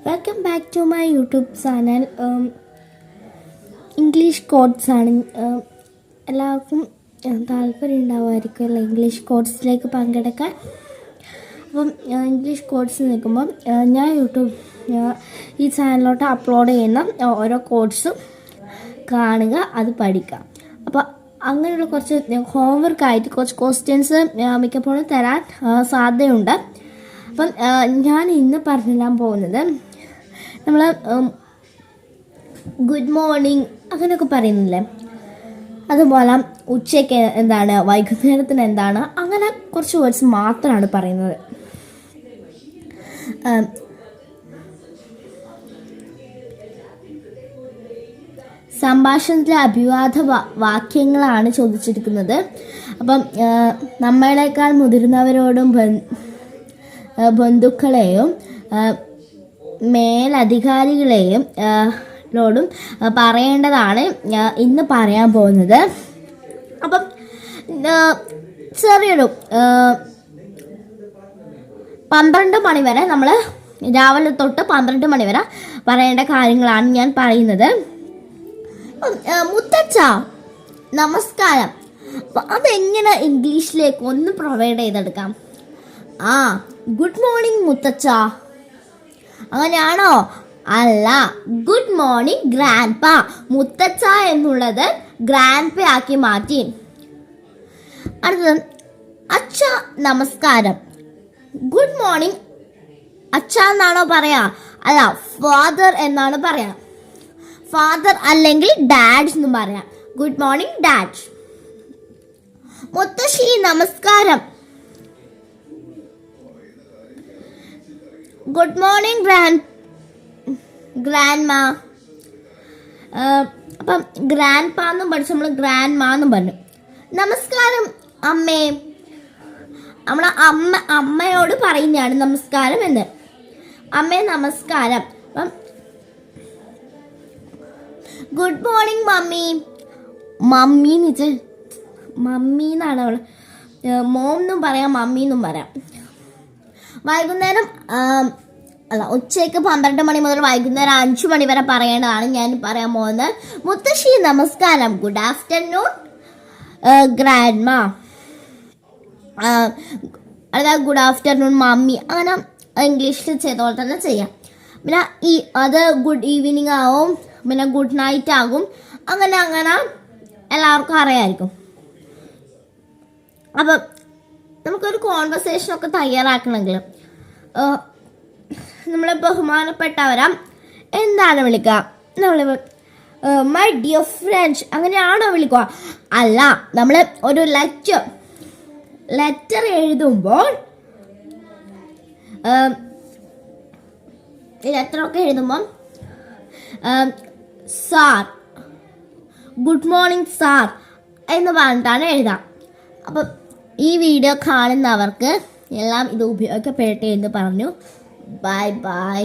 Welcome back to my YouTube channel. English codes ആണ്. എല്ലാവർക്കും താല്പര്യം ഉണ്ടാവുമായിരിക്കും അല്ലേ ഇംഗ്ലീഷ് കോഡ്സിലേക്ക് പങ്കെടുക്കാൻ. അപ്പം ഇംഗ്ലീഷ് കോഡ്സ് നിൽക്കുമ്പം ഞാൻ ഈ ചാനലിലോട്ട് അപ്ലോഡ് ചെയ്യുന്ന ഓരോ കോഡ്സും കാണുക, അത് പഠിക്കുക. അപ്പോൾ അങ്ങനെയുള്ള കുറച്ച് ഹോംവർക്കായിട്ട് കുറച്ച് ക്വസ്റ്റ്യൻസ് മിക്കപ്പോഴും തരാൻ സാധ്യതയുണ്ട്. അപ്പം ഞാൻ ഇന്ന് പറഞ്ഞു തരാൻ പോകുന്നത്, നമ്മൾ ഗുഡ് മോർണിംഗ് അങ്ങനെയൊക്കെ പറയുന്നില്ലേ, അതുപോലെ ഉച്ചയ്ക്ക് എന്താണ്, വൈകുന്നേരത്തിന് എന്താണ്, അങ്ങനെ കുറച്ച് വേർഡ്സ് മാത്രമാണ് പറയുന്നത്. സംഭാഷണത്തിലെ അഭിവാദ വാക്യങ്ങളാണ് ചോദിച്ചിരിക്കുന്നത്. അപ്പം നമ്മളെക്കാൾ മുതിർന്നവരോടും ബന്ധുക്കളെയും മേലധികാരികളെയും ോടും പറയേണ്ടതാണ് ഇന്ന് പറയാൻ പോകുന്നത്. അപ്പം ചെറിയൊരു 12 മണി വരെ, നമ്മൾ രാവിലെ തൊട്ട് 12 മണി വരെ പറയേണ്ട കാര്യങ്ങളാണ് ഞാൻ പറയുന്നത്. മുത്തച്ഛ നമസ്കാരം, അതെങ്ങനെ ഇംഗ്ലീഷിലേക്ക് ഒന്ന് പ്രൊവൈഡ് ചെയ്തെടുക്കാം? ഗുഡ് മോർണിംഗ് മുത്തച്ഛ, അങ്ങനെയാണോ? അല്ല, ഗുഡ് മോർണിംഗ് ഗ്രാൻഡ് പാ. മുത്തച്ഛ എന്നുള്ളത് ഗ്രാൻഡ് പ ആക്കി മാറ്റി. അടുത്തത് അച്ഛ നമസ്കാരം. ഗുഡ് മോർണിംഗ് അച്ഛ എന്നാണോ പറയാ? അല്ല, ഫാദർ എന്നാണ് പറയാ. ഫാദർ അല്ലെങ്കിൽ ഡാഡ് എന്നും പറയാം. Good morning dad. മുത്തശ്ശി നമസ്കാരം. ഗുഡ് മോർണിംഗ് ഗ്രാൻഡ് മാ. അപ്പം ഗ്രാൻഡ് പാ എന്നും പഠിച്ചു, നമ്മൾ ഗ്രാൻഡ് മാ എന്നും പറഞ്ഞു. നമസ്കാരം അമ്മേ. നമ്മളെ അമ്മയോട് പറയുന്നതാണ് നമസ്കാരം എന്ന്. അമ്മേ നമസ്കാരം. അപ്പം ഗുഡ് മോർണിംഗ് മമ്മി. മമ്മി എന്ന് വെച്ചാൽ മമ്മി എന്നാണ് അവൾ. മോം എന്നും പറയാം, മമ്മി എന്നും പറയാം. വൈകുന്നേരം അല്ല, ഉച്ചയ്ക്ക് 12 മണി മുതൽ വൈകുന്നേരം 5 മണി വരെ പറയേണ്ടതാണ് ഞാൻ പറയാൻ പോകുന്നത്. മുത്തശ്ശി നമസ്കാരം. ഗുഡ് ആഫ്റ്റർനൂൺ ഗ്രാൻഡ് മാ. അതായത് ഗുഡ് ആഫ്റ്റർനൂൺ മമ്മി. അങ്ങനെ ഇംഗ്ലീഷിൽ ചെയ്ത പോലെ തന്നെ ചെയ്യാം. പിന്നെ അത് ഗുഡ് ഈവനിങ് ആവും, പിന്നെ ഗുഡ് നൈറ്റ് ആകും. അങ്ങനെ എല്ലാവർക്കും അറിയാമായിരിക്കും. അപ്പം നമുക്കൊരു കോൺവെർസേഷനൊക്കെ തയ്യാറാക്കണമെങ്കിൽ നമ്മളെ ബഹുമാനപ്പെട്ടവരാ എന്താണ് വിളിക്കുക? നമ്മൾ മൈ ഡിയർ ഫ്രണ്ട്സ് അങ്ങനെയാണോ വിളിക്കുക? അല്ല, നമ്മൾ ഒരു ലെറ്റർ എഴുതുമ്പോൾ സാർ, ഗുഡ് മോർണിംഗ് സാർ എന്ന് പറഞ്ഞിട്ടാണ് എഴുതാം. അപ്പം ഈ വീഡിയോ കാണുന്നവർക്ക് എല്ലാം ഇത് ഉപയോഗപ്പെടട്ടെ എന്ന് പറഞ്ഞു. Bye bye.